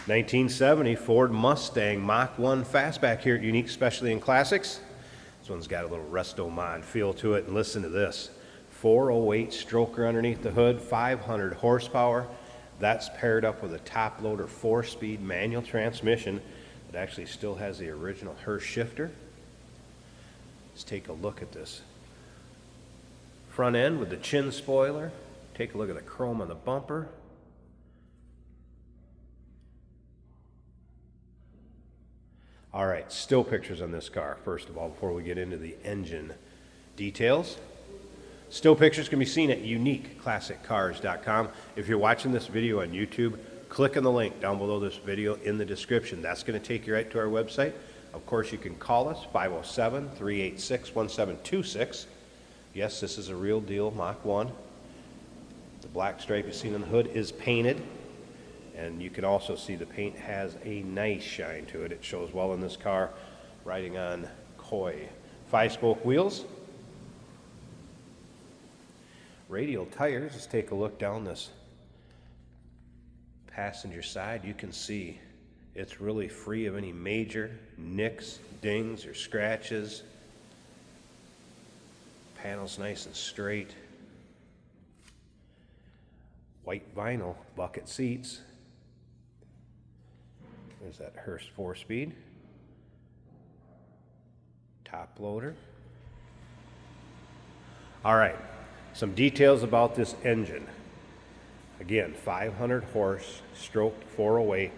1970 Ford Mustang Mach 1 Fastback here at Unique Specialty and Classics. This one's got a little resto mod feel to it, and listen to this. 408 stroker underneath the hood, 500 horsepower. That's paired up with a top loader 4-speed manual transmission that actually still has the original Hurst shifter. Let's take a look at this. Front end with the chin spoiler. Take a look at the chrome on the bumper. All right, still pictures on this car, first of all, before we get into the engine details. Still pictures can be seen at uniqueclassiccars.com. If you're watching this video on YouTube, click on the link down below this video in the description. That's going to take you right to our website. Of course, you can call us, 507-386-1726. Yes, this is a real deal Mach 1. The black stripe you've seen on the hood is painted. And you can also see the paint has a nice shine to it. It shows well in this car, riding on Koi. 5-spoke wheels. Radial tires. Let's take a look down this passenger side. You can see it's really free of any major nicks, dings, or scratches. Panel's nice and straight. White vinyl bucket seats. There's that Hurst 4-speed. Top loader. All right, some details about this engine. Again, 500 horse, stroked 408.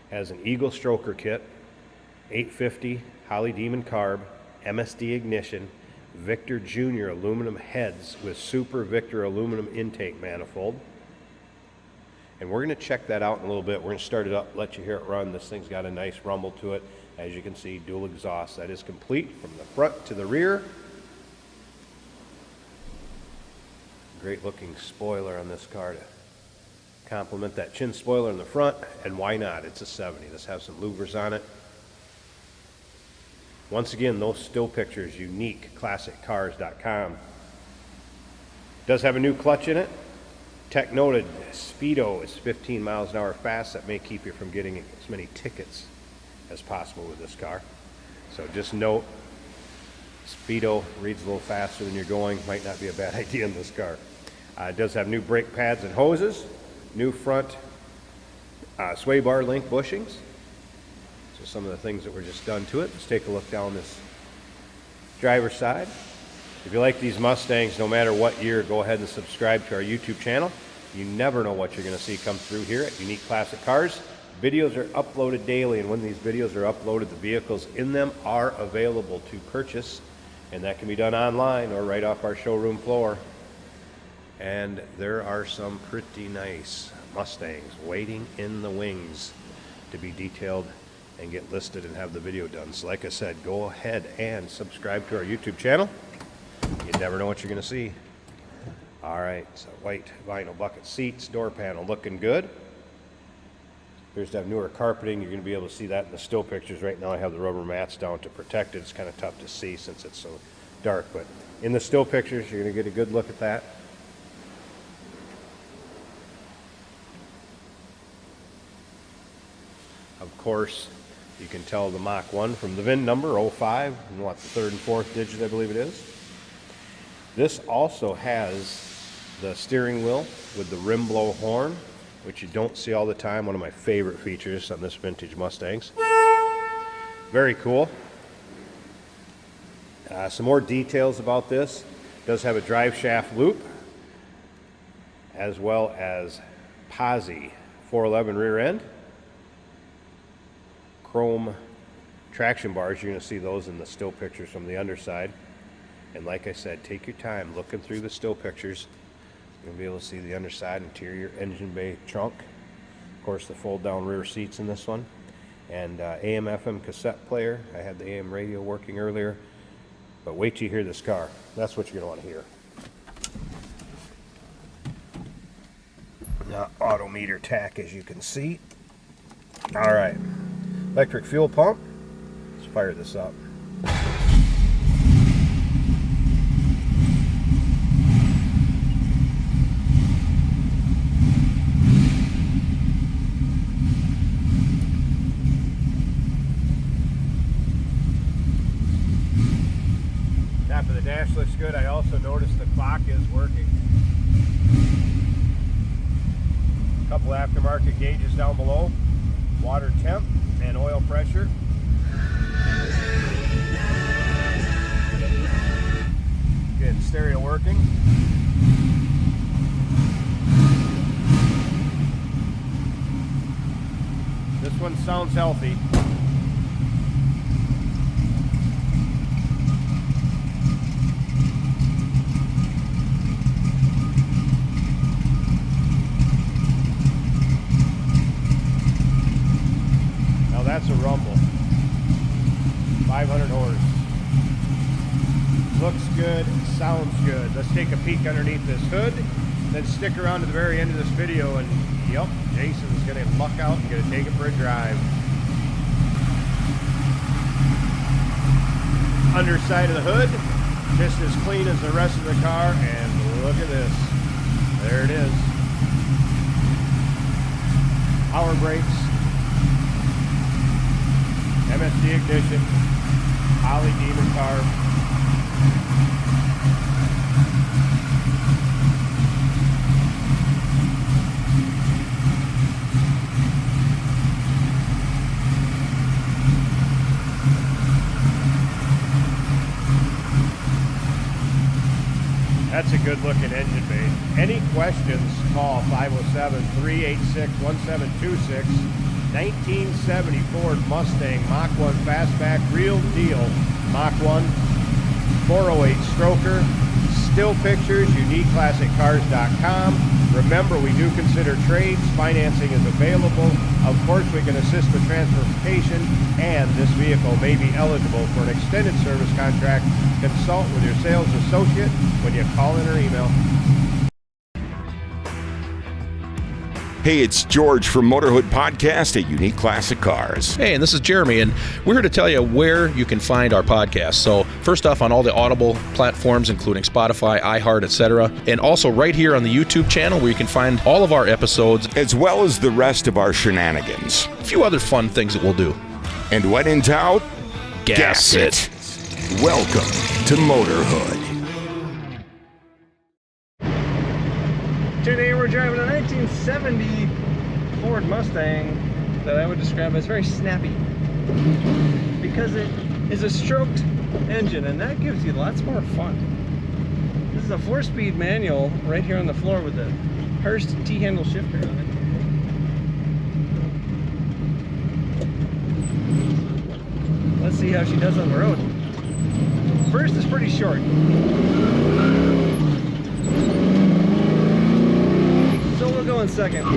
Has an Eagle stroker kit, 850 Holly Demon carb, MSD ignition, Victor Jr. aluminum heads with Super Victor aluminum intake manifold. And we're going to check that out in a little bit. We're going to start it up, let you hear it run. This thing's got a nice rumble to it. As you can see, dual exhaust. That is complete from the front to the rear. Great looking spoiler on this car to complement that chin spoiler in the front. And why not? It's a 70. Let's have some louvers on it. Once again, those still pictures, uniqueclassiccars.com. Does have a new clutch in it. Tech noted, speedo is 15 miles an hour fast. That may keep you from getting as many tickets as possible with this car. So just note, speedo reads a little faster than you're going. Might not be a bad idea in this car. It does have new brake pads and hoses, new front sway bar link bushings. So some of the things that were just done to it. Let's take a look down this driver's side. If you like these Mustangs, no matter what year, go ahead and subscribe to our YouTube channel. You never know what you're going to see come through here at Unique Classic Cars. Videos are uploaded daily, and when these videos are uploaded, the vehicles in them are available to purchase, and that can be done online or right off our showroom floor. And there are some pretty nice Mustangs waiting in the wings to be detailed and get listed and have the video done. So like I said, go ahead and subscribe to our YouTube channel. You never know what you're going to see. All right, so white vinyl bucket seats, door panel looking good. Appears to have newer carpeting. You're going to be able to see that in the still pictures. Right now I have the rubber mats down to protect it. It's kind of tough to see since it's so dark, but in the still pictures you're going to get a good look at that. Of course, you can tell the Mach 1 from the VIN number 05, and what, the third and fourth digit I believe it is. This also has the steering wheel with the rim blow horn, which you don't see all the time. One of my favorite features on this vintage Mustangs. Very cool. Some more details about this. It does have a drive shaft loop, as well as posi 411 rear end. Chrome traction bars. You're going to see those in the still pictures from the underside. And like I said, take your time looking through the still pictures. You'll be able to see the underside, interior, engine bay, trunk. Of course, the fold-down rear seats in this one. And AM/FM cassette player. I had the AM radio working earlier. But wait till you hear this car. That's what you're going to want to hear. Now, auto meter tack, as you can see. All right. Electric fuel pump. Let's fire this up. dash looks good. I also noticed the clock is working. A couple aftermarket gauges down below. Water temp and oil pressure. Good, stereo working. This one sounds healthy. Now that's a rumble. 500 horse. Looks good, sounds good. Let's take a peek underneath this hood, then stick around to the very end of this video and yep, Jason's gonna luck out and gonna take it for a drive. Underside of the hood, just as clean as the rest of the car, and look at this. There it is. Power brakes, MSD ignition, Holly Demon carb. That's a good looking engine bay. Any questions, call 507-386-1726. 1970 Ford Mustang Mach 1 Fastback, real deal Mach 1, 408 stroker, still pictures, uniqueclassiccars.com. Remember, we do consider trades. Financing is available. Of course, we can assist with transportation, and this vehicle may be eligible for an extended service contract. Consult with your sales associate when you call in or email. Hey, it's George from Motorhood Podcast at Unique Classic Cars. Hey, and this is Jeremy, and we're here to tell you where you can find our podcast. So first off, on all the Audible platforms, including Spotify, iHeart, etc., and also right here on the YouTube channel where you can find all of our episodes, as well as the rest of our shenanigans. A few other fun things that we'll do. And when in doubt, gas it. Welcome to Motorhood. Today we're driving a 1970 Ford Mustang that I would describe as very snappy because it is a stroked engine, and that gives you lots more fun. This is a 4-speed manual right here on the floor with the Hurst T-handle shifter on it. Let's see how she does on the road. First is pretty short. We'll go in second.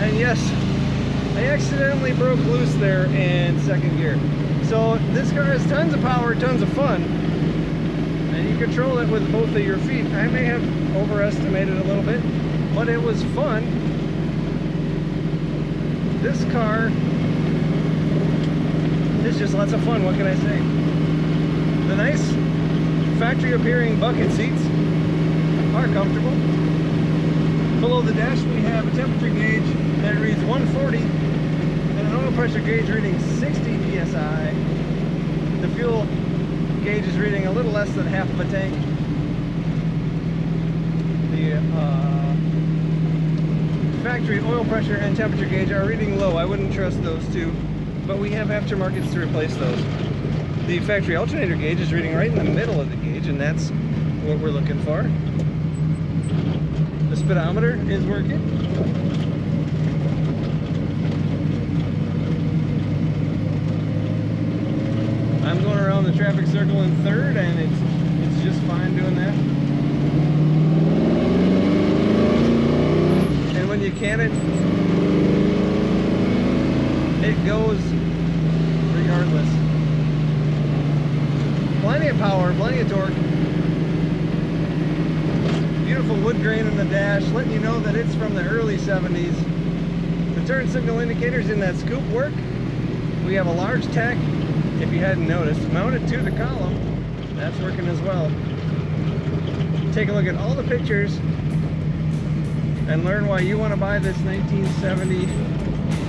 And yes, I accidentally broke loose there in second gear. So this car has tons of power, tons of fun, and you control it with both of your feet. I may have overestimated a little bit, but it was fun. This car is just lots of fun, what can I say? The nice factory appearing bucket seats are comfortable. Below the dash we have a temperature gauge that reads 140 and an oil pressure gauge reading 60 psi. The fuel gauge is reading a little less than half of a tank. The factory oil pressure and temperature gauge are reading low. I wouldn't trust those two, but we have aftermarkets to replace those. The factory alternator gauge is reading right in the middle of the gauge, and that's what we're looking for. The speedometer is working. I'm going around the traffic circle in third, and it's just fine doing that. And when you can it goes regardless. Plenty of power, plenty of torque. Beautiful wood grain in the dash, letting you know that it's from the early 70s. The turn signal indicators in that scoop work. We have a large tack, if you hadn't noticed, mounted to the column. That's working as well. Take a look at all the pictures and learn why you want to buy this 1970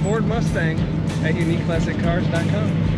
Ford Mustang at uniqueclassiccars.com.